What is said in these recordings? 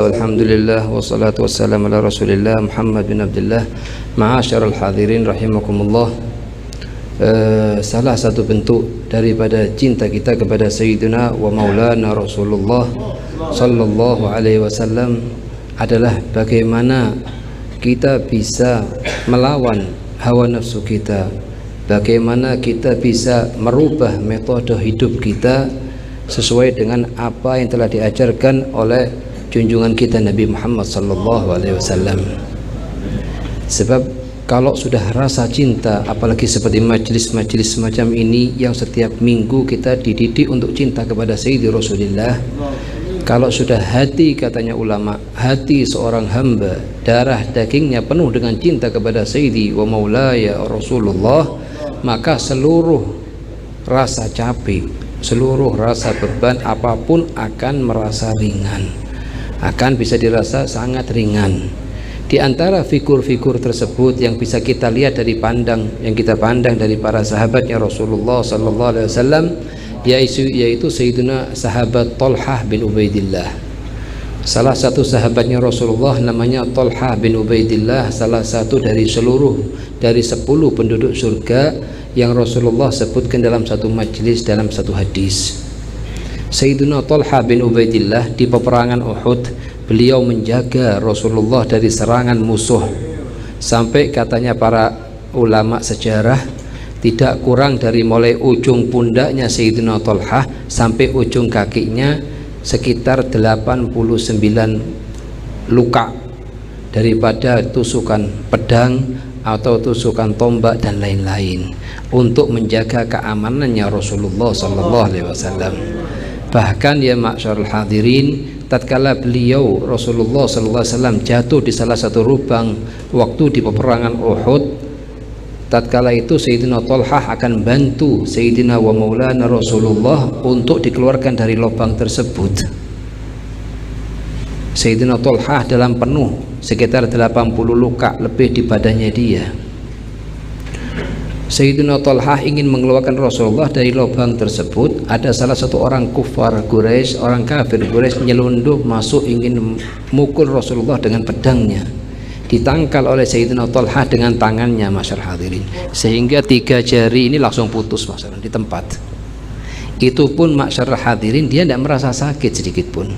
Alhamdulillah wassalatu wassalamu ala rasulillah Muhammad bin Abdullah. Ma'asyiral hadirin rahimakumullah. Salah satu bentuk daripada cinta kita kepada Sayyidina wa Maulana Rasulullah sallallahu alaihi wasallam adalah bagaimana kita bisa melawan hawa nafsu kita, bagaimana kita bisa merubah metode hidup kita sesuai dengan apa yang telah diajarkan oleh junjungan kita Nabi Muhammad sallallahu alaihi wasallam. Sebab kalau sudah rasa cinta, apalagi seperti majlis-majlis semacam ini yang setiap minggu kita dididik untuk cinta kepada Sayyidi Rasulullah, kalau sudah hati, katanya ulama, hati seorang hamba, darah dagingnya penuh dengan cinta kepada Sayyidi wa Maulaya Rasulullah, maka seluruh rasa capek, seluruh rasa beban apapun akan merasa ringan, akan bisa dirasa sangat ringan. Di antara figur-figur tersebut yang bisa kita lihat dari yang kita pandang dari para sahabatnya Rasulullah sallallahu alaihi wasallam, yaitu Sayyidina sahabat Talhah bin Ubaidillah. Salah satu sahabatnya Rasulullah namanya Talhah bin Ubaidillah, salah satu dari 10 penduduk surga yang Rasulullah sebutkan dalam satu majlis, dalam satu hadis. Sayyidina Talha bin Ubaidillah di peperangan Uhud, beliau menjaga Rasulullah dari serangan musuh, sampai katanya para ulama sejarah tidak kurang dari mulai ujung pundaknya Sayyidina Talha sampai ujung kakinya sekitar 89 luka daripada tusukan pedang atau tusukan tombak dan lain-lain, untuk menjaga keamanannya Rasulullah sallallahu alaihi wasallam. Bahkan ya ma'syarul hadirin, tatkala beliau Rasulullah sallallahu alaihi wasallam jatuh di salah satu lubang waktu di peperangan Uhud, tatkala itu Sayyidina Talhah akan bantu Sayyidina wa Maulana Rasulullah untuk dikeluarkan dari lubang tersebut. Sayyidina Talhah dalam penuh sekitar 80 luka lebih di badannya dia. Sayyidina Talhah ingin mengeluarkan Rasulullah dari lubang tersebut. Ada salah satu orang kufar Quraisy, orang kafir Quraisy, nyelundup masuk ingin mukul Rasulullah dengan pedangnya. Ditangkal oleh Sayyidina Talhah dengan tangannya, masyarakat hadirin, sehingga 3 jari ini langsung putus masyarakat di tempat. Itu pun masyarakat hadirin, dia tidak merasa sakit sedikit pun.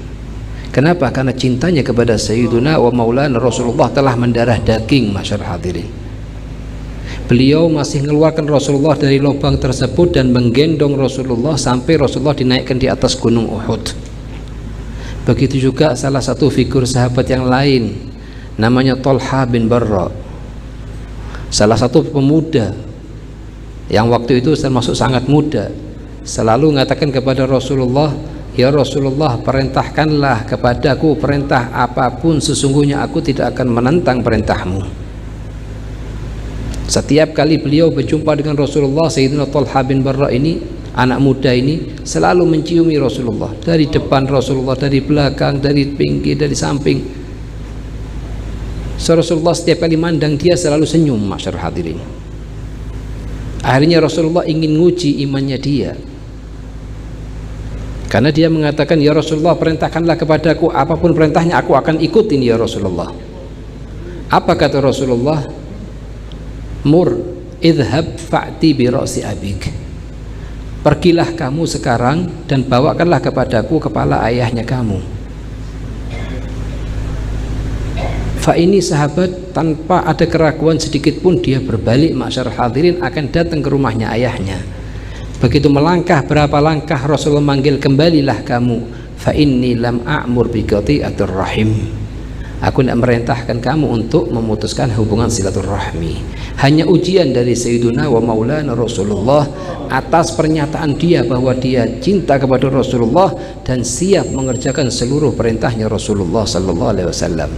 Kenapa? Karena cintanya kepada Sayyidina wa Maulana Rasulullah telah mendarah daging, masyarakat hadirin. Beliau masih mengeluarkan Rasulullah dari lubang tersebut dan menggendong Rasulullah sampai Rasulullah dinaikkan di atas gunung Uhud. Begitu juga salah satu figur sahabat yang lain namanya Talha bin Barra, salah satu pemuda yang waktu itu termasuk sangat muda, selalu mengatakan kepada Rasulullah, ya Rasulullah, perintahkanlah kepadaku perintah apapun, sesungguhnya aku tidak akan menentang perintahmu. Setiap kali beliau berjumpa dengan Rasulullah, Sayyidina Talha bin Barra ini, anak muda ini, selalu menciumi Rasulullah dari depan Rasulullah, dari belakang, dari pinggir, dari samping. Rasulullah setiap kali mandang dia selalu senyum, masyarakat hadirin. Akhirnya Rasulullah ingin nguji imannya dia, karena dia mengatakan, ya Rasulullah, perintahkanlah kepadaku apapun perintahnya aku akan ikutin ya Rasulullah. Apa kata Rasulullah? Mur idhab fa'ti bi ra'si abik, pergilah kamu sekarang dan bawakanlah kepadaku kepala ayahnya kamu. Ini sahabat tanpa ada keraguan sedikit pun dia berbalik, masyarakat hadirin, akan datang ke rumahnya ayahnya. Begitu melangkah berapa langkah, Rasulullah manggil, kembalilah kamu, fa inni lam a'mur bi qati'atir rahim, aku tidak merintahkan kamu untuk memutuskan hubungan silaturahmi. Hanya ujian dari Sayyidina wa Maulana Rasulullah atas pernyataan dia bahwa dia cinta kepada Rasulullah dan siap mengerjakan seluruh perintahnya Rasulullah sallallahu alaihi wasallam.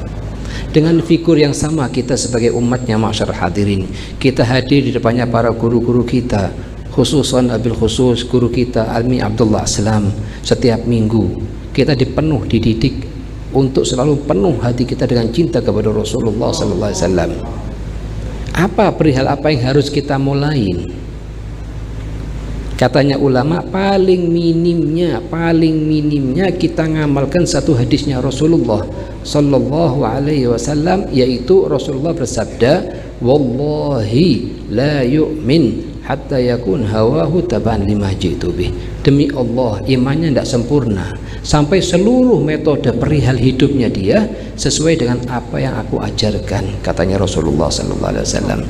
Dengan figur yang sama kita sebagai umatnya, masyarakat hadirin, kita hadir di depannya para guru-guru kita, khususan abil khusus guru kita Almi Abdullah Aslam. Setiap minggu kita dididik untuk selalu penuh hati kita dengan cinta kepada Rasulullah sallallahu alaihi wasallam. Apa perihal apa yang harus kita mulai? Katanya ulama, paling minimnya kita ngamalkan satu hadisnya Rasulullah. sallallahu alaihi wasallam, yaitu Rasulullah bersabda, wallahi la yu'min hatta yakun hawahu taban lima jitu bih. Demi Allah, imannya tidak sempurna sampai seluruh metode perihal hidupnya dia sesuai dengan apa yang aku ajarkan, katanya Rasulullah sallallahu alaihi wasallam.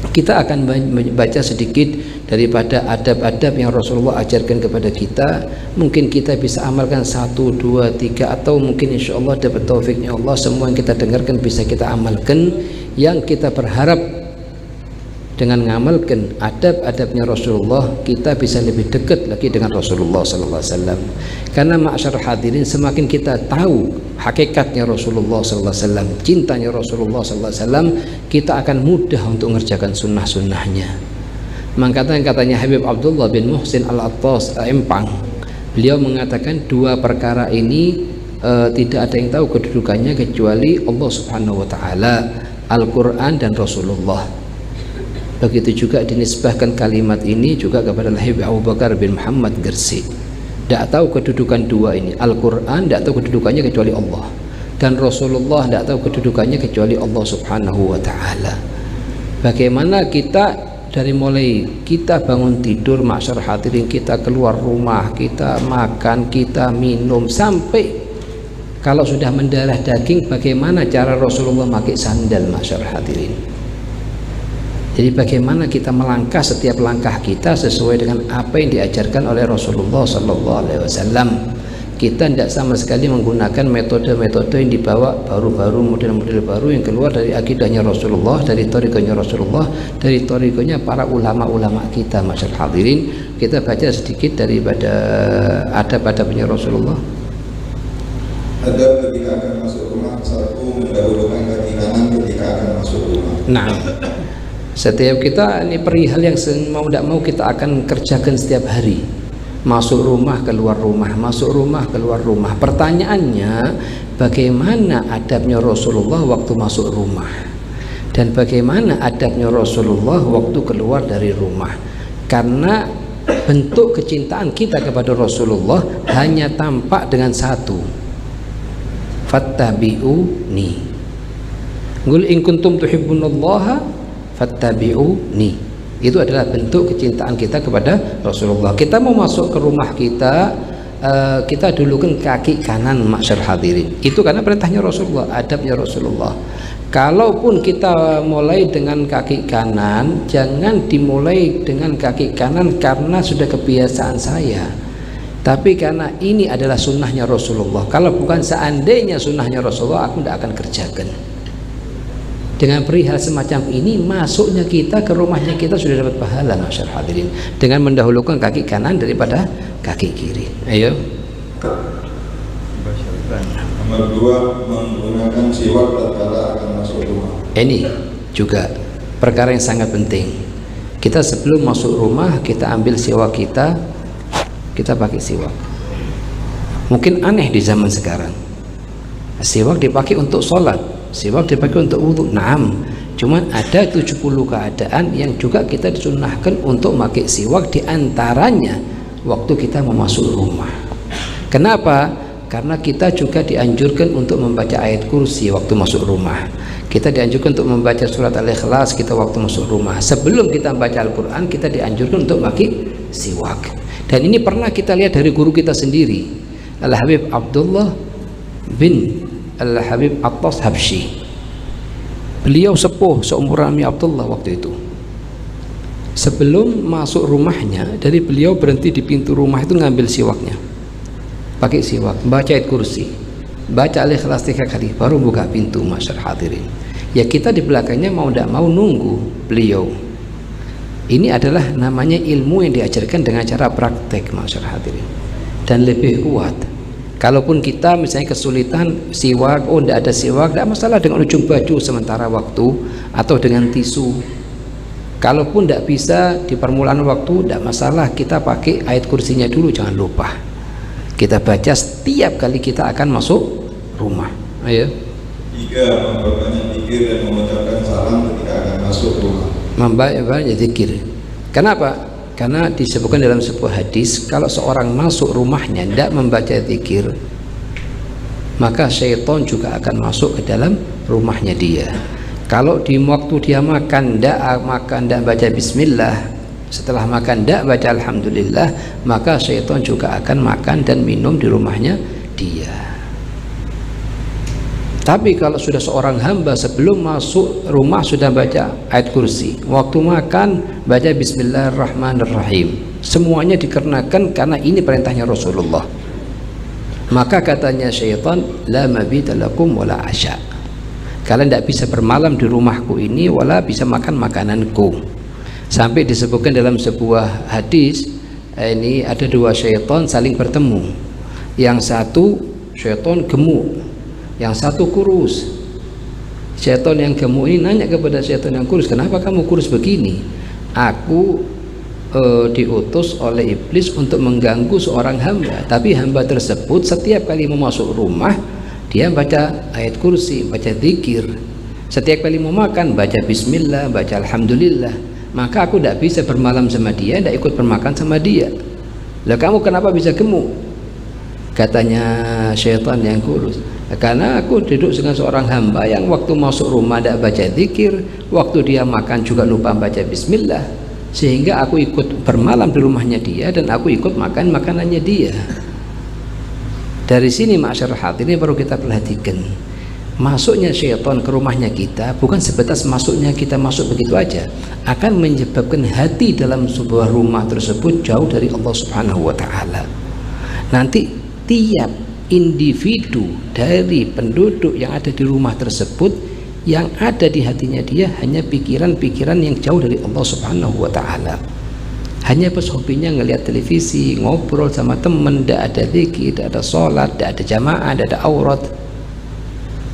Kita akan membaca sedikit daripada adab-adab yang Rasulullah ajarkan kepada kita. Mungkin kita bisa amalkan 1, 2, 3, atau mungkin insya Allah dapat taufiknya Allah, semua yang kita dengarkan bisa kita amalkan. Yang kita berharap dengan mengamalkan adab-adabnya Rasulullah, kita bisa lebih dekat lagi dengan Rasulullah sallallahu alaihi wasallam. Karena ma'asyar hadirin, semakin kita tahu hakikatnya Rasulullah sallallahu alaihi wasallam, cintanya Rasulullah sallallahu alaihi wasallam, kita akan mudah untuk mengerjakan sunnah-sunnahnya. Katanya Habib Abdullah bin Muhsin Al-Attas Empang, beliau mengatakan dua perkara ini tidak ada yang tahu kedudukannya kecuali Allah Subhanahu wa taala, Al-Quran dan Rasulullah. Begitu juga dinisbahkan kalimat ini juga kepada Habib Abu Bakar bin Muhammad Gersi. Tidak tahu kedudukan dua ini, Al-Quran tidak tahu kedudukannya kecuali Allah, dan Rasulullah tidak tahu kedudukannya kecuali Allah Subhanahu wa ta'ala. Bagaimana kita dari mulai kita bangun tidur, ma'asyar hadirin, kita keluar rumah, kita makan, kita minum, sampai kalau sudah mendarah daging, bagaimana cara Rasulullah pakai sandal, ma'asyar hadirin. Jadi bagaimana kita melangkah, setiap langkah kita sesuai dengan apa yang diajarkan oleh Rasulullah sallallahu alaihi wasallam. Kita tidak sama sekali menggunakan metode-metode yang dibawa baru-baru, model-model baru yang keluar dari akidahnya Rasulullah, dari thariqahnya Rasulullah, dari thariqahnya para ulama-ulama kita. Masyaallah hadirin, kita baca sedikit daripada adab-adabnya Rasulullah. Adab ketika akan masuk rumah: 1. Mendahulukan kaki kanan ketika akan masuk rumah. Nah, setiap kita ini perihal yang mau tidak mau kita akan kerjakan setiap hari. Masuk rumah, keluar rumah, masuk rumah, keluar rumah. Pertanyaannya, bagaimana adabnya Rasulullah waktu masuk rumah, dan bagaimana adabnya Rasulullah waktu keluar dari rumah? Karena bentuk kecintaan kita kepada Rasulullah hanya tampak dengan satu, fattabi'uni. Qul in kuntum tuhibbunallaha fattabi'uni. Itu adalah bentuk kecintaan kita kepada Rasulullah. Kita mau masuk ke rumah kita, kita dulukan kaki kanan, ma'asyar hadirin. Itu karena perintahnya Rasulullah, adabnya Rasulullah. Kalaupun kita mulai dengan kaki kanan, jangan dimulai dengan kaki kanan karena sudah kebiasaan saya, tapi karena ini adalah sunnahnya Rasulullah. Kalau bukan seandainya sunnahnya Rasulullah, aku tidak akan kerjakan. Dengan perihal semacam ini, masuknya kita ke rumahnya kita sudah dapat pahala, masyaallah hadirin, dengan mendahulukan kaki kanan daripada kaki kiri. Ayo. Nomor 2, menggunakan siwak tatkala akan masuk rumah. Ini juga perkara yang sangat penting. Kita sebelum masuk rumah, kita ambil siwak kita pakai siwak. Mungkin aneh di zaman sekarang, siwak dipakai untuk sholat, siwak dipakai untuk wudhu. Naam, cuman ada 70 keadaan yang juga kita disunnahkan untuk memakai siwak, diantaranya waktu kita mau masuk rumah. Kenapa? Karena kita juga dianjurkan untuk membaca ayat kursi waktu masuk rumah. Kita dianjurkan untuk membaca surat Al-Ikhlas kita waktu masuk rumah. Sebelum kita membaca Al-Quran, kita dianjurkan untuk memakai siwak. Dan ini pernah kita lihat dari guru kita sendiri, Al-Habib Abdullah bin Al-Habib Attas Habsyi. Beliau sepuh seumuran Ami Abdullah waktu itu. Sebelum masuk rumahnya, dari beliau berhenti di pintu rumah itu ngambil siwaknya, pakai siwak, baca ayat kursi, baca Al-Ikhlas 3 kali, baru buka pintu. Masyaallah hadirin, ya kita di belakangnya mau tidak mau nunggu beliau. Ini adalah namanya ilmu yang diajarkan dengan cara praktek, masyaallah hadirin, dan lebih kuat. Kalaupun kita misalnya kesulitan siwak, tidak ada siwak, tidak masalah dengan ujung baju sementara waktu atau dengan tisu. Kalaupun tidak bisa di permulaan waktu, tidak masalah, kita pakai ayat kursinya dulu, jangan lupa kita baca setiap kali kita akan masuk rumah. Ayo. 3, memperbanyak zikir dan mengucapkan salam ketika akan masuk rumah. Membanyak zikir. Kenapa? Karena disebutkan dalam sebuah hadis, kalau seorang masuk rumahnya tidak membaca zikir, maka syaitan juga akan masuk ke dalam rumahnya dia. Kalau di waktu dia makan ndak baca bismillah, setelah makan ndak baca alhamdulillah, maka syaitan juga akan makan dan minum di rumahnya dia. Tapi kalau sudah seorang hamba sebelum masuk rumah sudah baca ayat kursi, waktu makan baca bismillahirrahmanirrahim, semuanya dikarenakan karena ini perintahnya Rasulullah, maka katanya syaitan, la mabita lakum wala asya, kalian tidak bisa bermalam di rumahku ini wala bisa makan makananku. Sampai disebutkan dalam sebuah hadis, ini ada dua syaitan saling bertemu, yang satu syaitan gemuk, yang satu kurus. Syaitan yang gemuk ini nanya kepada syaitan yang kurus, kenapa kamu kurus begini? Aku diutus oleh iblis untuk mengganggu seorang hamba, tapi hamba tersebut setiap kali mau masuk rumah dia baca ayat kursi, baca zikir. Setiap kali mau makan baca bismillah, baca alhamdulillah. Maka aku tidak bisa bermalam sama dia, tidak ikut bermakan sama dia. Lah kamu kenapa bisa gemuk? Katanya syaitan yang kurus, karena aku duduk dengan seorang hamba yang waktu masuk rumah tidak baca zikir, waktu dia makan juga lupa baca bismillah, sehingga aku ikut bermalam di rumahnya dia dan aku ikut makan makanannya dia. Dari sini masyarakat hadirin baru kita perhatikan, masuknya syaitan ke rumahnya kita bukan sebatas masuknya kita masuk begitu aja, akan menyebabkan hati dalam sebuah rumah tersebut jauh dari Allah Subhanahu wa taala. Nanti tiap individu dari penduduk yang ada di rumah tersebut, yang ada di hatinya dia hanya pikiran-pikiran yang jauh dari Allah Subhanahu wa taala. Hanya pas hobinya ngelihat televisi, ngobrol sama temen, tidak ada zikir, tidak ada sholat, tidak ada jamaah, tidak ada aurat.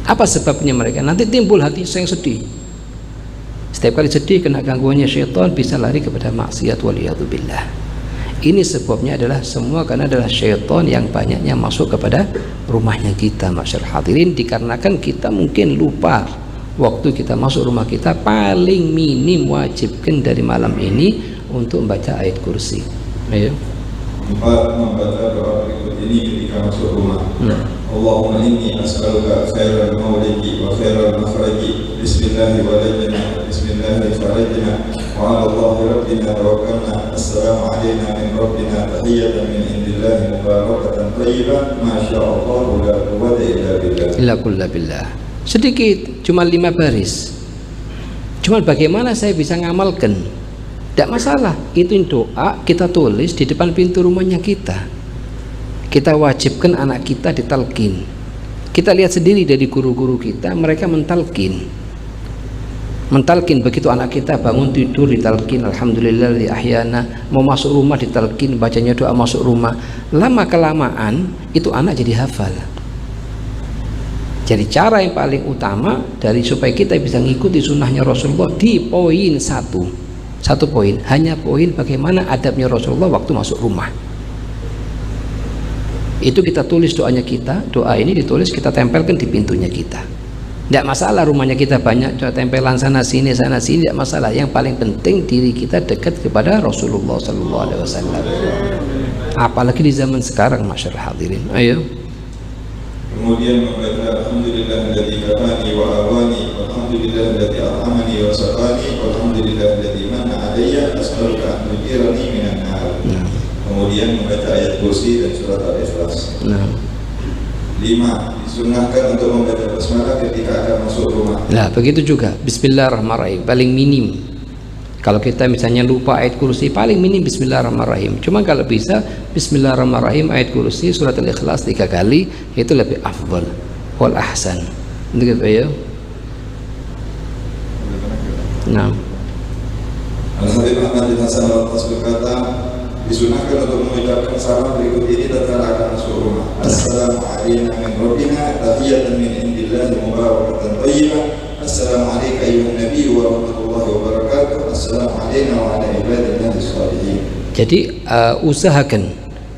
Apa sebabnya mereka? Nanti timbul hati yang sedih. Setiap kali sedih kena gangguannya syaitan, bisa lari kepada maksiat, waliyadzubillah. Ini sebabnya adalah semua karena adalah syaitan yang banyaknya masuk kepada rumahnya kita, masyarakat hadirin, dikarenakan kita mungkin lupa waktu kita masuk rumah kita paling minim wajibkan dari malam ini untuk membaca ayat kursi. Ayo. 4. Membaca doa berikut ini ketika masuk rumah. Allahumma inni as'aluka khairal mawliki wa khairal makhraji, bismillahi walajna, bismillahi farajna, wa ala Allahi rabbina tawakkalna, assalamu alayna min rabbina tahiyatan min indillahi mubarakatan tayyibah, masyaallah la quwwata illa billah. Illa kulla billah. Sedikit, cuma 5 baris. Cuma bagaimana saya bisa ngamalkan? Tidak masalah, itu doa kita tulis di depan pintu rumahnya kita. Kita wajibkan anak kita ditalkin. Kita lihat sendiri dari guru-guru kita, mereka mentalkin begitu anak kita bangun tidur ditalkin alhamdulillah li ahyana, mau masuk rumah ditalkin, bacanya doa masuk rumah. Lama kelamaan itu anak jadi hafal. Jadi cara yang paling utama dari supaya kita bisa ngikuti sunnahnya Rasulullah di poin satu poin, hanya poin bagaimana adabnya Rasulullah waktu masuk rumah. Itu kita tulis doanya kita, doa ini ditulis kita tempelkan di pintunya kita. Tidak masalah rumahnya kita banyak tempelan sana sini tidak masalah. Yang paling penting diri kita dekat kepada Rasulullah sallallahu alaihi wasallam. Apalagi di zaman sekarang masyarakat hadirin. Ayo. Kemudian membaca alhamdulillahilladzi kafani wa awani, walhamdulillahilladzi at'amani wa saqani, walhamdulillahilladzi manna alayya, as'aluka an tujirani minan nar. Kemudian membaca ayat kursi dan surat al-ikhlas. 5. Disunahkan untuk membaca basmalah ketika akan masuk rumah. Nah, begitu juga bismillahirrahmanirrahim, paling minim. Kalau kita misalnya lupa ayat kursi, paling minim bismillahirrahmanirrahim. Cuma kalau bisa bismillahirrahmanirrahim, ayat kursi, surat al-ikhlas 3 kali, itu lebih afdal wal ahsan. Begitu ya. Nah. Al-Habib Ahmad bin Hasan al-Atas berkata, disunahkan untuk mengucapkan salam berikut ini tatkala akan masuk rumah. Assalamu alayna min rabbina tahiyatan min indillahi mubarakatan thayyibah. Assalamu alayka ayyuhan nabiy wa rahmatullahi wa barakatuh. Assalamu alayna wa ala ibadillahi shalihin. Jadi usahakan,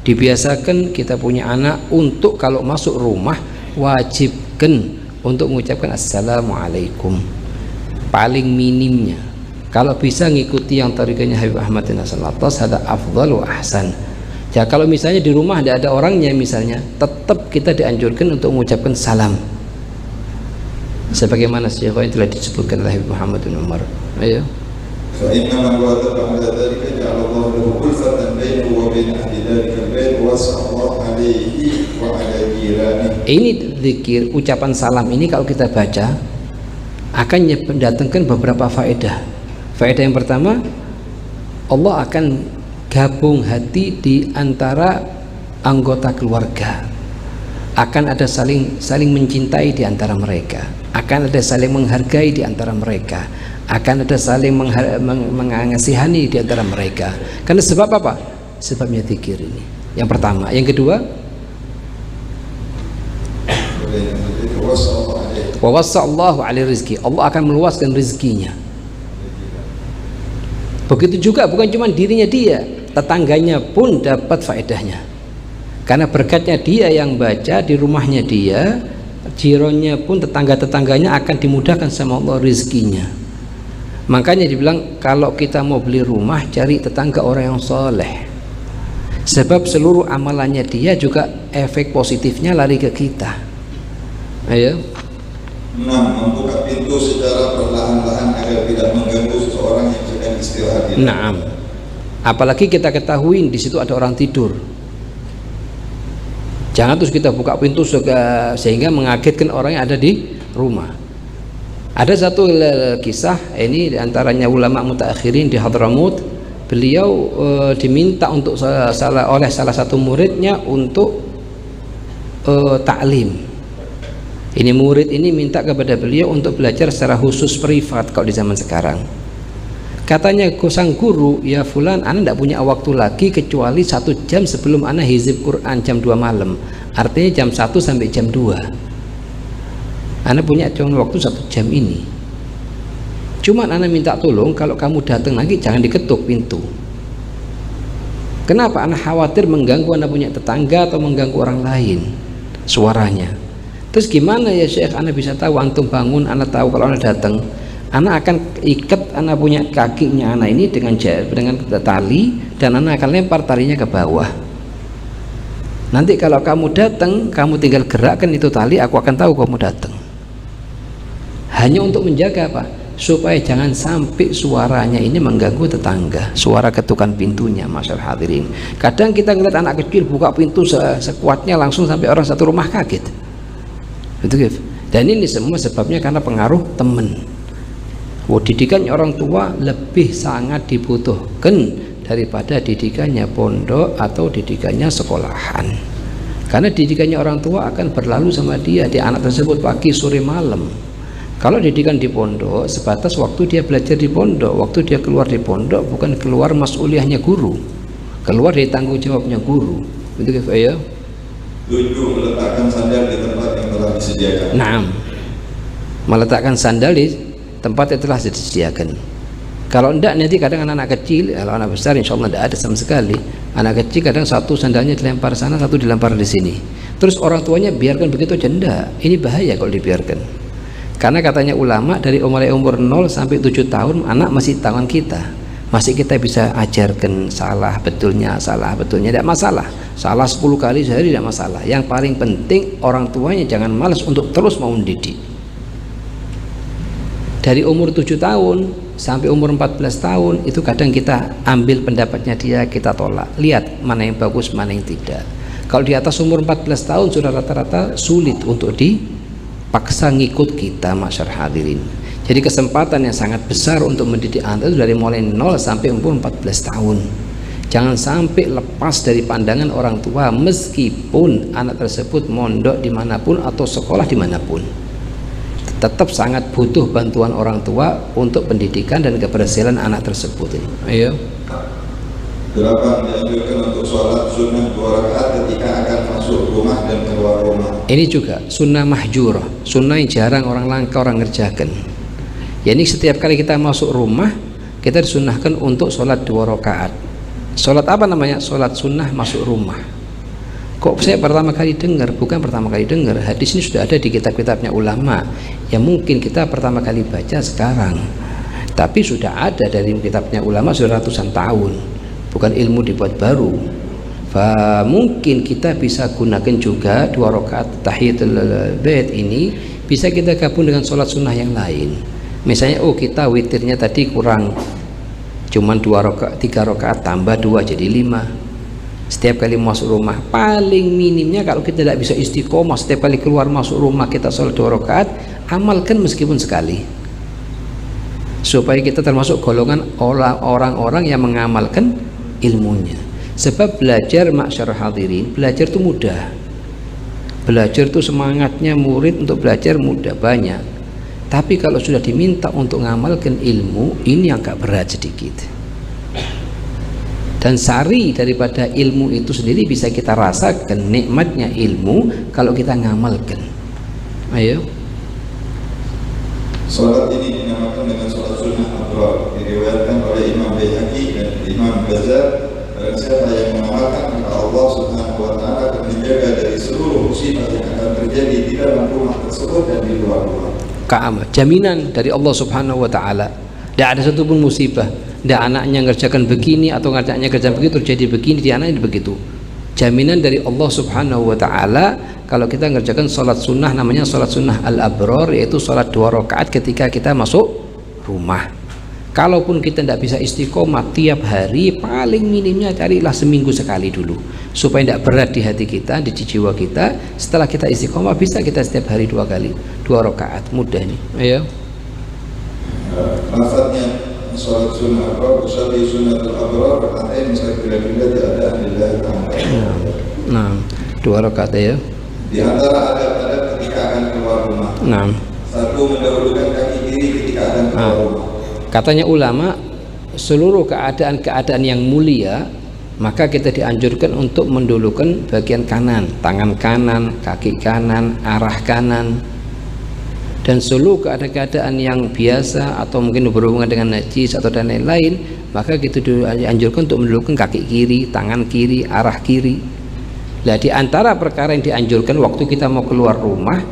dibiasakan kita punya anak untuk kalau masuk rumah wajibkan untuk mengucapkan assalamualaikum. Paling minimnya. Kalau bisa ngikuti yang tarikanya Habib Ahmad bin Hasan al-Atas, ada afdal wa ahsan. Ya kalau misalnya di rumah tidak ada orangnya misalnya, tetap kita dianjurkan untuk mengucapkan salam. Sebagaimana yang telah disebutkan oleh Muhammad bin Umar. Ayo. فإن من واظب على ذلك جعل الله له ألفة بينه وبين أهل ذلك البيت ووسع الله عليه وعلى جيرانه. Ini zikir ucapan salam ini kalau kita baca akan mendatangkan beberapa faedah. Faedah yang pertama, Allah akan gabung hati di antara anggota keluarga. Akan ada saling mencintai di antara mereka. Akan ada saling menghargai di antara mereka. Akan ada saling mengasihani di antara mereka. Karena sebab apa? Sebabnya zikir ini. Yang pertama. Yang kedua, wa wasa'allahu alaihi rizki. Allah akan meluaskan rezekinya. Begitu juga bukan cuma dirinya dia, tetangganya pun dapat faedahnya. Karena berkatnya dia yang baca di rumahnya dia, jironnya pun tetangga-tetangganya akan dimudahkan sama Allah rezekinya. Makanya dibilang kalau kita mau beli rumah cari tetangga orang yang soleh. Sebab seluruh amalannya dia juga efek positifnya lari ke kita. Ayo. 6. Membuka pintu secara perlahan-lahan agar tidak mengganggu seseorang yang sedang istirahat. Naam. Apalagi kita ketahui di situ ada orang tidur. Jangan terus kita buka pintu sehingga mengagetkan orang yang ada di rumah. Ada satu kisah ini diantaranya ulama mutaakhirin di Hadramut. Beliau diminta untuk oleh salah satu muridnya untuk ta'lim. Ini murid ini minta kepada beliau untuk belajar secara khusus privat kalau di zaman sekarang. Katanya sang guru, ya fulan, ana tidak punya waktu lagi kecuali 1 jam sebelum ana hizib Quran jam 2 malam. Artinya jam 1 sampai jam 2. Ana punya cuma waktu 1 jam ini. Cuman ana minta tolong kalau kamu datang lagi jangan diketuk pintu. Kenapa? Ana khawatir mengganggu ana punya tetangga atau mengganggu orang lain suaranya. Terus gimana ya Syekh, ana bisa tahu antum bangun, ana tahu kalau ana datang. Ana akan ikat ana punya kakinya ana ini dengan tali dan ana akan lempar talinya ke bawah. Nanti kalau kamu datang, kamu tinggal gerakkan itu tali, aku akan tahu kamu datang. Hanya untuk menjaga apa? Supaya jangan sampai suaranya ini mengganggu tetangga, suara ketukan pintunya. Masyaallah hadirin. Kadang kita ngeliat anak kecil buka pintu sekuatnya langsung sampai orang satu rumah kaget. Betul, dan ini semua sebabnya karena pengaruh teman. Didikannya orang tua lebih sangat dibutuhkan daripada didikannya pondok atau didikannya sekolahan. Karena didikannya orang tua akan berlalu sama dia, di anak tersebut pagi, sore, malam. Kalau didikan di pondok sebatas waktu dia belajar di pondok, waktu dia keluar di pondok bukan keluar mas'uliyahnya guru, keluar dari tanggung jawabnya guru. Betul ya? 7. Meletakkan sandal di tempat yang telah disediakan. Naam. Meletakkan sandal di tempat yang telah disediakan. Kalau enggak nanti kadang anak kecil, kalau anak besar insya Allah tidak ada sama sekali. Anak kecil kadang satu sandalnya dilempar sana, satu dilempar di sini. Terus orang tuanya biarkan begitu aja, enggak. Ini bahaya kalau dibiarkan. Karena katanya ulama dari umur 0 sampai 7 tahun anak masih tangan kita. Masih kita bisa ajarkan salah betulnya, tidak masalah. Salah 10 kali sehari tidak masalah. Yang paling penting orang tuanya jangan malas untuk terus mau mendidik. Dari umur 7 tahun sampai umur 14 tahun itu kadang kita ambil pendapatnya dia, kita tolak. Lihat mana yang bagus, mana yang tidak. Kalau di atas umur 14 tahun sudah rata-rata sulit untuk dipaksa ngikut kita, masyarakat hadirin. Jadi kesempatan yang sangat besar untuk mendidik anak itu dari mulai 0 sampai umur 14 tahun. Jangan sampai lepas dari pandangan orang tua meskipun anak tersebut mondok dimanapun atau sekolah dimanapun. Tetap sangat butuh bantuan orang tua untuk pendidikan dan keberhasilan anak tersebut. Ayo. 8. Dianjurkan untuk sholat sunnah 2 rakaat ketika akan masuk rumah dan keluar rumah. Ini juga sunnah mahjurah, sunnah yang jarang orang langka orang ngerjakan. Ya, ini setiap kali kita masuk rumah kita disunnahkan untuk sholat 2 rakaat. Sholat apa namanya? Sholat sunnah masuk rumah. Kok saya pertama kali dengar? Bukan pertama kali dengar, hadis ini sudah ada di kitab-kitabnya ulama yang mungkin kita pertama kali baca sekarang, tapi sudah ada dari kitabnya ulama sudah ratusan tahun, bukan ilmu dibuat baru. Mungkin kita bisa gunakan juga 2 rakaat tahiyatul bait ini bisa kita gabung dengan sholat sunnah yang lain. Misalnya kita witirnya tadi kurang, cuman 2 rakaat, 3 rakaat tambah 2 jadi 5. Setiap kali masuk rumah, paling minimnya kalau kita tidak bisa istiqomah, setiap kali keluar masuk rumah kita sholat 2 rakaat, amalkan meskipun sekali, supaya kita termasuk golongan orang-orang yang mengamalkan ilmunya. Sebab belajar, ma'syarul hadirin, belajar itu mudah. Belajar itu semangatnya murid untuk belajar mudah, banyak. Tapi kalau sudah diminta untuk mengamalkan ilmu, ini yang agak berat sedikit. Dan sari daripada ilmu itu sendiri bisa kita rasakan nikmatnya ilmu kalau kita ngamalkan. Ayo. Salat ini dinamakan dengan salat sunnah abrar, diriwayatkan oleh Imam Baihaqi dan Imam Bazzar. Barang siapa yang mengamalkan, maka Allah Subhanahu wa taala akan menjaga dari seluruh musibah yang akan terjadi di dalam rumah tersebut dan di luar rumah. Jaminan dari Allah Subhanahu wa taala. Tidak ada satupun musibah. Tidak anaknya ngerjakan begini atau anaknya kerja begitu terjadi begini, di anaknya begitu. Jaminan dari Allah Subhanahu wa taala kalau kita ngerjakan salat sunnah, namanya salat sunnah al-abrar, yaitu salat 2 rakaat ketika kita masuk rumah. Kalaupun kita tidak bisa istiqomah tiap hari, paling minimnya carilah seminggu sekali dulu, supaya tidak berat di hati kita, di jiwa kita. Setelah kita istiqomah bisa kita setiap hari 2 kali 2 rakaat, mudah nih. Ayo. Lafadznya salat sunnah abrar, usalli sunnatul abrar, rakaat mustaqbilan ada alillah ta'ala. Nah, 2 rakaat ya. Di antara adab-adab ketika akan keluar rumah. Nah. 1, mendahulukan kaki kiri ketika akan keluar rumah. Katanya ulama, seluruh keadaan-keadaan yang mulia, maka kita dianjurkan untuk mendulukan bagian kanan, tangan kanan, kaki kanan, arah kanan. Dan seluruh keadaan-keadaan yang biasa atau mungkin berhubungan dengan najis atau dan lain-lain, maka kita dianjurkan untuk mendulukan kaki kiri, tangan kiri, arah kiri. Nah, di antara perkara yang dianjurkan waktu kita mau keluar rumah,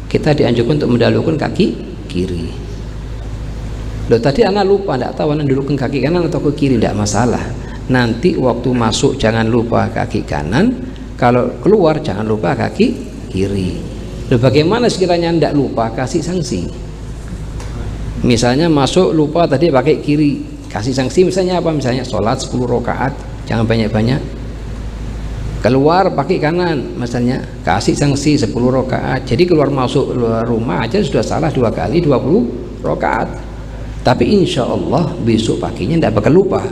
kita dianjurkan untuk mendahulukan kaki kiri. Loh, tadi anak lupa, tidak tahu anak dulukan kaki kanan atau ke kiri, tidak masalah. Nanti waktu masuk jangan lupa kaki kanan, kalau keluar jangan lupa kaki kiri. Loh, bagaimana sekiranya tidak lupa, kasih sanksi. Misalnya masuk lupa tadi pakai kiri, kasih sanksi misalnya apa? Misalnya sholat 10 rakaat, jangan banyak-banyak. Keluar pakai kanan, misalnya kasih sanksi 10 rakaat. Jadi keluar masuk luar rumah aja sudah salah 2 kali 20 rakaat. Tapi insya Allah besok paginya tidak bakal lupa.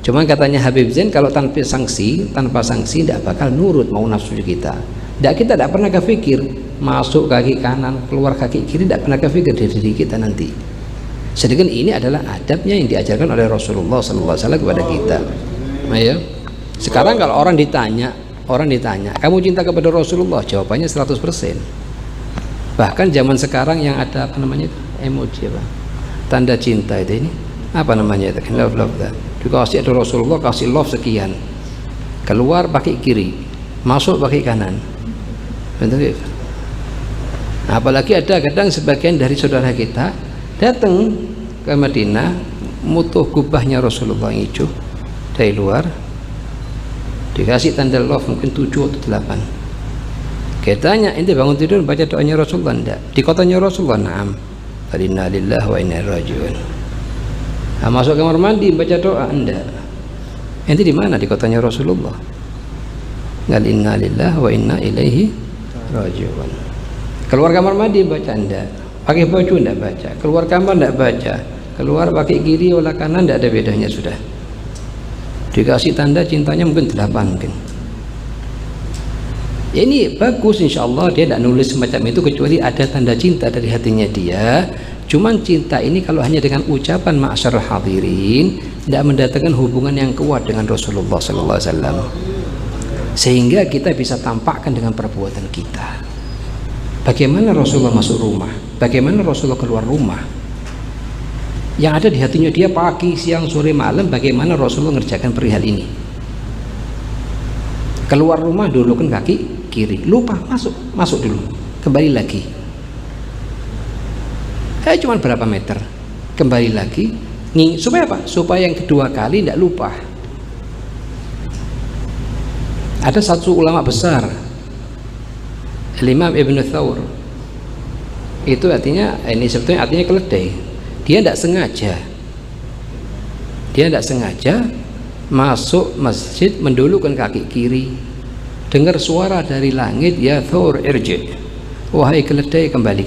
Cuman katanya Habib Zain, kalau tanpa sanksi tidak bakal nurut mau nafsu kita. Kita tidak pernah kepikir masuk kaki kanan, keluar kaki kiri, tidak pernah kepikir dari diri kita nanti. Sedangkan ini adalah adabnya yang diajarkan oleh Rasulullah SAW kepada kita. Ayo. Sekarang kalau orang ditanya, kamu cinta kepada Rasulullah? Jawabannya 100%. Bahkan zaman sekarang yang ada apa namanya emoji apa? Tanda cinta itu ini apa namanya itu, love dikasih ada Rasulullah, kasih love sekian, keluar pakai kiri, masuk pakai kanan. Betul. Nah, apalagi ada kadang sebagian dari saudara kita datang ke Madinah mutuh kubahnya Rasulullah yang hijau dari luar, dikasih tanda love mungkin 7 atau 8. Kita tanya, ente bangun tidur baca doanya Rasulullah enggak? Di kotanya Rasulullah, na'am. Inna lillahi wa inna ilaihi raji'un. Nah, masuk kamar mandi baca doa enggak? Ente di mana? Di kotanya Rasulullah. Ngal inna lillahi wa inna ilaihi raji'un. Keluar kamar mandi baca enggak? Pakai baju enggak baca? Keluar kamar enggak baca? Keluar pakai kiri wala kanan enggak ada bedanya sudah. Dikasih tanda cintanya mungkin 8 mungkin. Ya, ini bagus, insya Allah dia tidak nulis semacam itu kecuali ada tanda cinta dari hatinya dia. Cuman cinta ini kalau hanya dengan ucapan ma'asyarul hadirin tidak mendatangkan hubungan yang kuat dengan Rasulullah SAW, sehingga kita bisa tampakkan dengan perbuatan kita. Bagaimana Rasulullah masuk rumah, bagaimana Rasulullah keluar rumah, yang ada di hatinya dia pagi, siang, sore, malam, bagaimana Rasulullah mengerjakan perihal ini. Keluar rumah dulukan kaki kiri, lupa masuk dulu, kembali lagi. Cuman berapa meter, kembali lagi. Supaya apa? Supaya yang kedua kali tidak lupa. Ada satu ulama besar, Imam Ibn Thawr, itu artinya, ini sebetulnya artinya keledai. Dia tidak sengaja masuk masjid, mendulurkan kaki kiri, dengar suara dari langit, ya Thawr irji, wahai keledai kembali.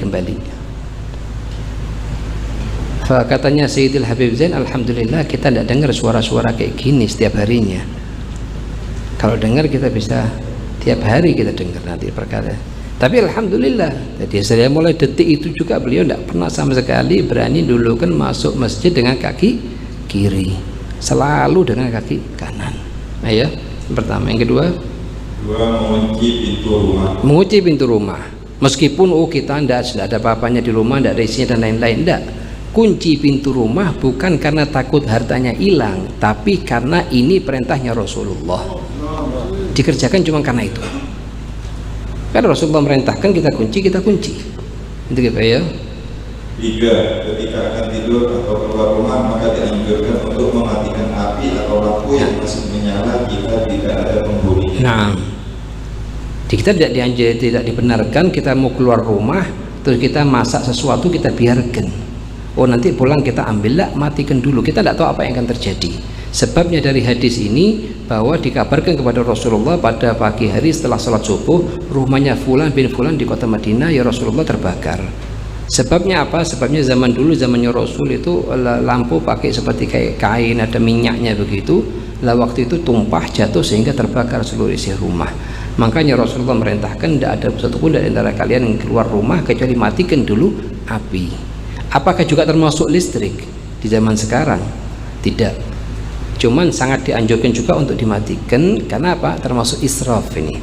Katanya Sayyidil Habib Zain, alhamdulillah kita tidak dengar suara-suara kayak gini setiap harinya. Kalau dengar kita bisa tiap hari kita dengar nanti perkara. Tapi alhamdulillah, jadi saya mulai detik itu juga beliau tidak pernah sama sekali berani dulu kan masuk masjid dengan kaki kiri, selalu dengan kaki kanan. Ayo, pertama. Yang kedua, mengunci pintu rumah. Meskipun kita tidak ada apa-apanya di rumah, tidak ada isinya dan lain-lain, tidak. Kunci pintu rumah bukan karena takut hartanya hilang, tapi karena ini perintahnya Rasulullah. Dikerjakan cuma karena itu. Karena Rasulullah merintahkan kita kunci. Itu gitu ya. 3. Ketika akan tidur atau keluar rumah maka dianjurkan untuk mematikan api atau lampu yang masih menyala jika tidak ada penghuni. Nah, kita tidak dibenarkan kita mau keluar rumah terus kita masak sesuatu kita biarkan. Oh nanti pulang kita ambillah, matikan dulu. Kita tidak tahu apa yang akan terjadi. Sebabnya dari hadis ini bahwa dikabarkan kepada Rasulullah pada pagi hari setelah sholat subuh, rumahnya Fulan bin Fulan di kota Madinah ya Rasulullah terbakar. Sebabnya apa? Sebabnya zaman dulu, zamannya Rasul itu lampu pakai seperti kayak kain, ada minyaknya begitu. Lah waktu itu tumpah jatuh sehingga terbakar seluruh isi rumah. Makanya Rasulullah merintahkan tidak ada satupun dari antara kalian yang keluar rumah kecuali matikan dulu api. Apakah juga termasuk listrik di zaman sekarang? Tidak. Cuman sangat dianjurkan juga untuk dimatikan. Karena apa? Termasuk israf ini.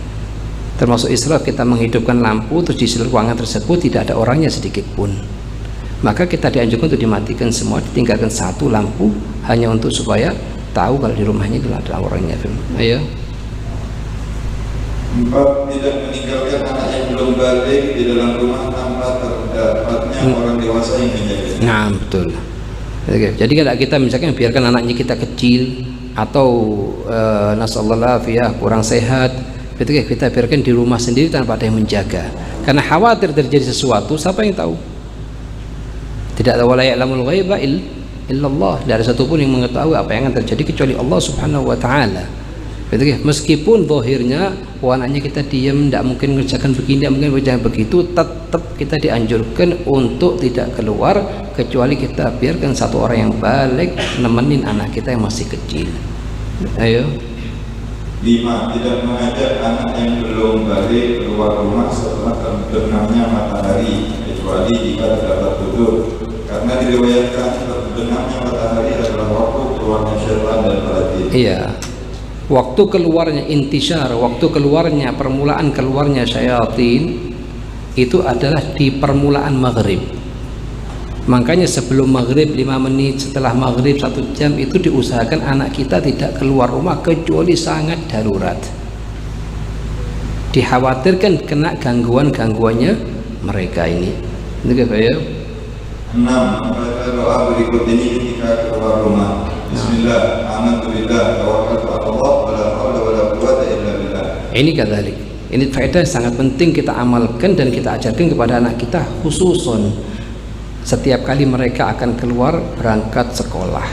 Termasuk israf, kita menghidupkan lampu terus di seluruh ruangan tersebut tidak ada orangnya sedikit pun. Maka kita dianjurkan untuk dimatikan semua, ditinggalkan satu lampu hanya untuk supaya tahu kalau di rumahnya itu ada orangnya. Ayo. 4. Tidak meninggalkan anak yang belum balik di dalam rumah tanpa terdapatnya orang dewasa yang menjaga. Nah, betul. Oke. Jadi kalau kita misalkan biarkan anaknya kita kecil atau nasallallahu alaihi kurang sehat, betul ya, kita biarkan di rumah sendiri tanpa ada yang menjaga. Karena khawatir terjadi sesuatu, siapa yang tahu? Tidak ada wala ya'lamul ghaiba illallah. Tidak ada satupun yang mengetahui apa yang akan terjadi kecuali Allah Subhanahu wa taala. Betul ya? Meskipun zahirnya anaknya kita diam, tidak mungkin mengerjakan begini, tidak mungkin mengerjakan begitu, tetap kita dianjurkan untuk tidak keluar kecuali kita biarkan satu orang yang balik nemenin anak kita yang masih kecil. Ayo. 5. Tidak mengajak anak yang belum balik keluar rumah setelah terbenamnya matahari kecuali jika terdapat tutur. Karena diriwayatkan terbenamnya matahari adalah waktu keluarnya syaitan dan para jin. Iya. Waktu keluarnya intisyar, waktu keluarnya permulaan keluarnya syaitan itu adalah di permulaan maghrib. Makanya sebelum maghrib 5 menit, setelah maghrib 1 jam itu diusahakan anak kita tidak keluar rumah kecuali sangat darurat. Dikhawatirkan kena gangguannya mereka ini. Itu apa ya? 6. Membaca doa berikut ini ketika keluar rumah. Bismillah, amantu billah, tawakkaltu 'ala Allah, wala haula wala quwwata illa billah. Ini kadzalik. Ini faedah sangat penting kita amalkan dan kita ajarkan kepada anak kita, khususon setiap kali mereka akan keluar berangkat sekolah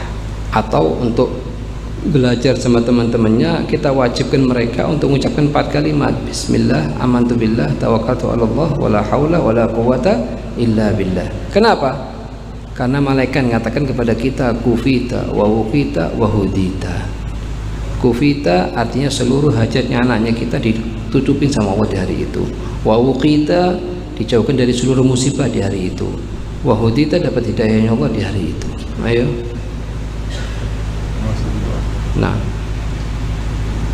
atau untuk belajar sama teman-temannya, kita wajibkan mereka untuk mengucapkan 4 kalimat. Bismillah, amantu billah, tawakkaltu 'ala Allah, wala haula wala quwwata illa billah. Kenapa? Karena malaikat mengatakan kepada kita kufita wa wukita wa hudita. Kufita artinya seluruh hajatnya anaknya kita ditutupin sama Allah di hari itu. Wa wukita dijauhkan dari seluruh musibah di hari itu. Wa hudita dapat hidayahnya Allah di hari itu. Ayo. Nah.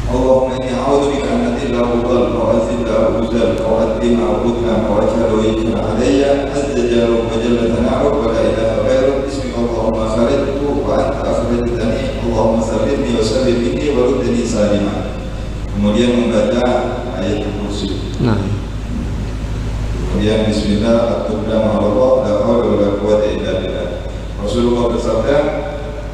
Allahumma inni a'udzubika an adilla wa udhalla wa azilla wa uzalla wa addima wa udhalla wa ajhala wa yajhala alayya azza jalu wa jalla thana'u wa la ilaha ghairu bismika Allahumma khalaqtu wa anta akhrajtani Allahumma salimni wa salim minni wa ruddini salima. Kemudian membaca ayat kursi. Nah. Kemudian bismillah at-tubla ma'allah la hawla wa la quwwata illa billah. Rasulullah bersabda,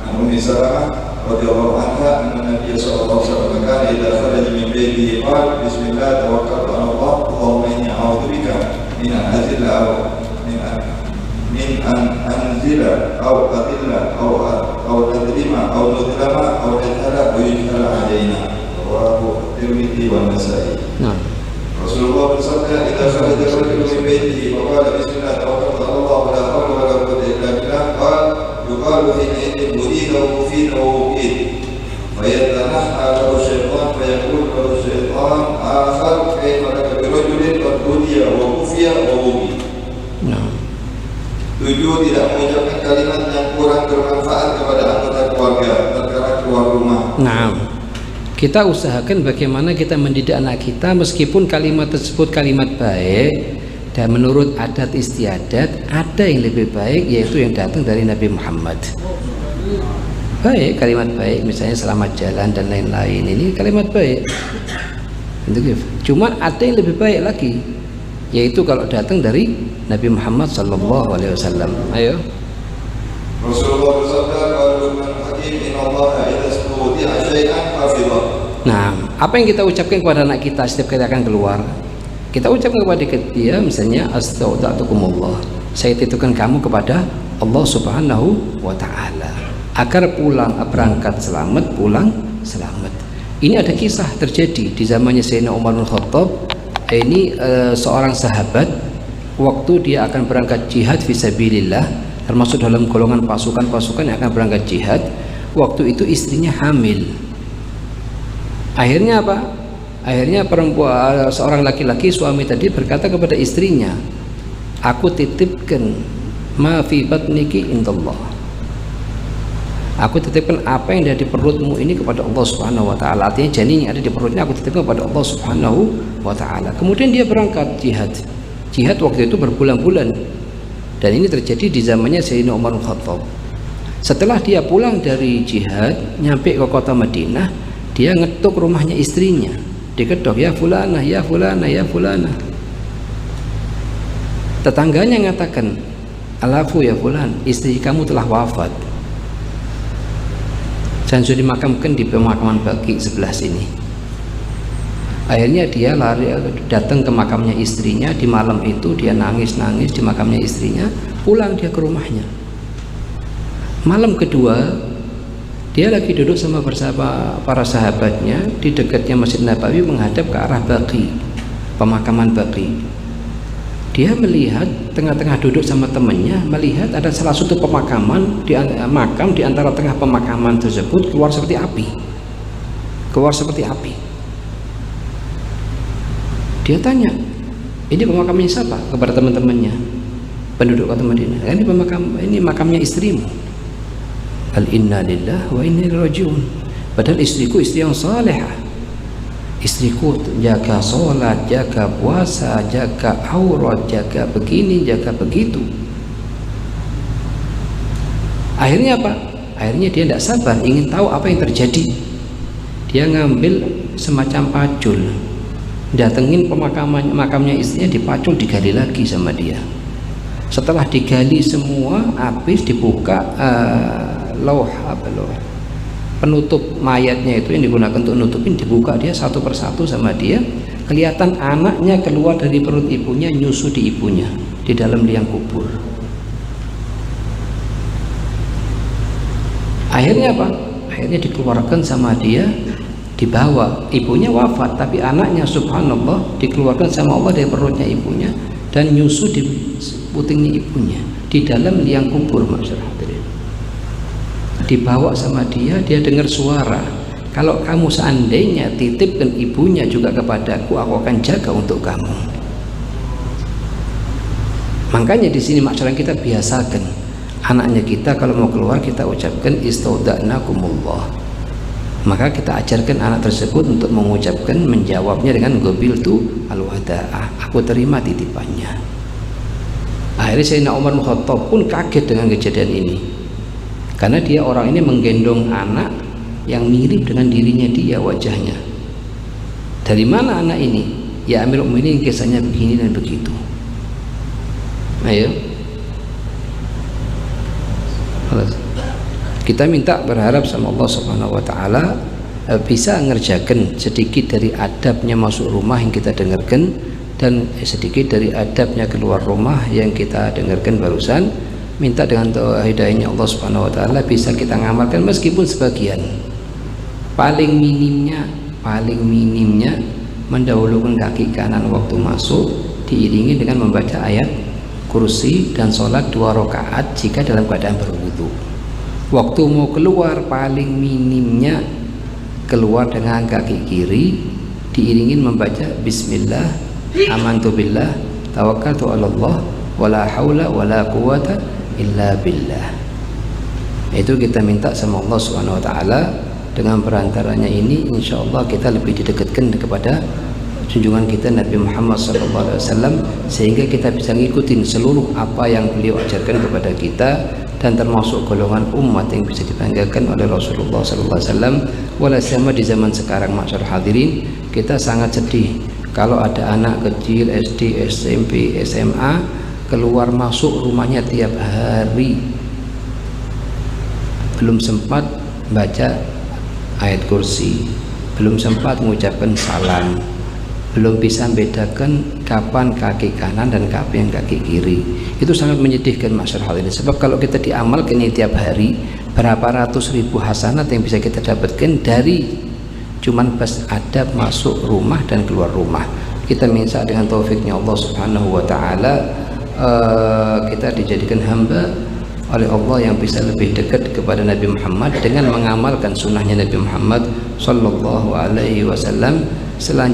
An Ummi Salamah radhiyallahu anha, anna Nabiy sallallahu alaihi wasallam kana idza kharaja min بيته قال بسم الله توكلت على الله اللهم إني أعوذ بك من أن أزل أو من أن أنزل أو أذل أو نظلم أو نظلم أو نجهل ويجهل علينا. رواه الترمذي والنسائي. Nah, Rasulullah bersabda, "Idza kharaja rajulun min baitihi fa qala bismillah tawakkaltu 'ala Allah wa la hawla wa la quwwata illa billah." Qala yuqalu hina idin mudida wa mufida wa mubid. Fa yatanaha lahu syaitan fa yaqul lahu syaitan akhar kaifa laka bi rajulin qad udiya wa kufiya wa mubid. nah, 7. Tidak mengucapkan kalimat yang kurang bermanfaat kepada anggota keluarga tatkala keluar rumah. nah. Kita usahakan bagaimana kita mendidik anak kita meskipun kalimat tersebut kalimat baik, dan menurut adat istiadat ada yang lebih baik, yaitu yang datang dari Nabi Muhammad. Baik, kalimat baik, misalnya selamat jalan dan lain-lain, ini kalimat baik. Cuma ada yang lebih baik lagi, yaitu kalau datang dari Nabi Muhammad SAW. Ayo. Rasulullah bersabda, "Qala Luqman Hakim, inna Allah idza studi'a syai'an hafidhah." Nah, apa yang kita ucapkan kepada anak kita setiap kita akan keluar? Kita ucapkan kepada dia misalnya astagfirullahaladzim, saya titipkan kamu kepada Allah Subhanahu wa ta'ala agar pulang berangkat selamat, pulang selamat. Ini ada kisah terjadi di zamannya Sayyidina Umar bin Khattab. Ini seorang sahabat, waktu dia akan berangkat jihad fisabilillah, termasuk dalam golongan pasukan-pasukan yang akan berangkat jihad. Waktu itu istrinya hamil. Akhirnya apa? Akhirnya perempuan, seorang laki-laki, suami tadi berkata kepada istrinya, aku titipkan ma fi batniki indallah, aku titipkan apa yang ada di perutmu ini kepada Allah Subhanahu wa ta'ala. Artinya janin yang ada di perutnya aku titipkan kepada Allah Subhanahu wa ta'ala. Kemudian dia berangkat jihad. Jihad waktu itu berbulan-bulan, dan ini terjadi di zamannya Sayyidina Umar bin Khattab. Setelah dia pulang dari jihad, nyampe ke kota Madinah, dia ngetuk rumahnya istrinya, diketok, ya fulana, ya fulana, ya fulana. Tetangganya mengatakan, alafu ya fulan, istri kamu telah wafat dan sudah dimakamkan di pemakaman Baqi sebelah sini. Akhirnya dia lari datang ke makamnya istrinya. Di malam itu dia nangis-nangis di makamnya istrinya. Pulang dia ke rumahnya. Malam kedua dia lagi duduk bersama para sahabatnya di dekatnya Masjid Nabawi menghadap ke arah Baqi, pemakaman Baqi. Dia melihat tengah-tengah duduk sama temannya, melihat ada salah satu pemakaman makam di antara tengah pemakaman tersebut keluar seperti api. Keluar seperti api. Dia tanya, ini pemakamnya siapa? Kepada teman-temannya penduduk kota Madinah. Ini makamnya istrimu. Al inna lillah wa inna ilaihi rajiun. Padahal istriku istri yang salehah. Istriku jaga sholat, jaga puasa, jaga aurat, jaga begini, jaga begitu. Akhirnya apa? Akhirnya dia tidak sabar, ingin tahu apa yang terjadi. Dia ngambil semacam pacul, datengin makamnya istrinya, dipacul, digali lagi sama dia. Setelah digali semua habis, dibuka lauh penutup mayatnya itu yang digunakan untuk nutupin, dibuka dia satu persatu sama dia. Kelihatan anaknya keluar dari perut ibunya, nyusu di ibunya di dalam liang kubur. Akhirnya apa? Akhirnya dikeluarkan sama dia, dibawa. Ibunya wafat, tapi anaknya subhanallah dikeluarkan sama Allah dari perutnya ibunya dan nyusu di putingnya ibunya di dalam liang kubur. Masyaallah, dibawa sama dia, dia dengar suara, kalau kamu seandainya titipkan ibunya juga kepadaku, aku akan jaga untuk kamu. Makanya di sini masyarakat kita biasakan anaknya kita kalau mau keluar kita ucapkan istauda'nakumullah. Maka kita ajarkan anak tersebut untuk mengucapkan, menjawabnya dengan gobiltu al-wada'ah, aku terima titipannya. Akhirnya Sayyidina Umar bin Khattab pun kaget dengan kejadian ini, karena dia orang ini menggendong anak yang mirip dengan dirinya dia wajahnya. Dari mana anak ini? Ya Amirul Mukminin, kisahnya begini dan begitu. Ayo, kita minta berharap sama Allah Subhanahu wa ta'ala bisa ngerjakan sedikit dari adabnya masuk rumah yang kita dengarkan dan sedikit dari adabnya keluar rumah yang kita dengarkan barusan. Minta dengan hidayahnya Allah Subhanahu wa taala bisa kita ngamalkan meskipun sebagian. Paling minimnya mendahulukan kaki kanan waktu masuk diiringi dengan membaca ayat kursi dan sholat 2 rakaat jika dalam keadaan berwudu. Waktu mau keluar paling minimnya keluar dengan kaki kiri diiringin membaca bismillah, amantu billah, tawakkaltu 'ala Allah, wala haula wala quwata illa billah. Itu kita minta sama Allah Subhanahu wa taala. Dengan perantaranya ini insyaallah kita lebih didekatkan kepada junjungan kita Nabi Muhammad SAW, sehingga kita bisa ngikutin seluruh apa yang beliau ajarkan kepada kita, dan termasuk golongan umat yang bisa dibanggakan oleh Rasulullah SAW. Walau di zaman sekarang, masyarakat hadirin, kita sangat sedih kalau ada anak kecil SD, SMP, SMA keluar masuk rumahnya tiap hari belum sempat baca ayat kursi, belum sempat mengucapkan salam, belum bisa membedakan kapan kaki kanan dan kapan kaki kiri. Itu sangat menyedihkan masyarakat ini. Sebab kalau kita diamalkan ini tiap hari, berapa ratus ribu hasanat yang bisa kita dapatkan dari cuman pas adab masuk rumah dan keluar rumah. Kita minta dengan taufiknya Allah Subhanahu wa taala, kita dijadikan hamba oleh Allah yang bisa lebih dekat kepada Nabi Muhammad dengan mengamalkan sunnahnya Nabi Muhammad sallallahu alaihi wasallam. Selanjutnya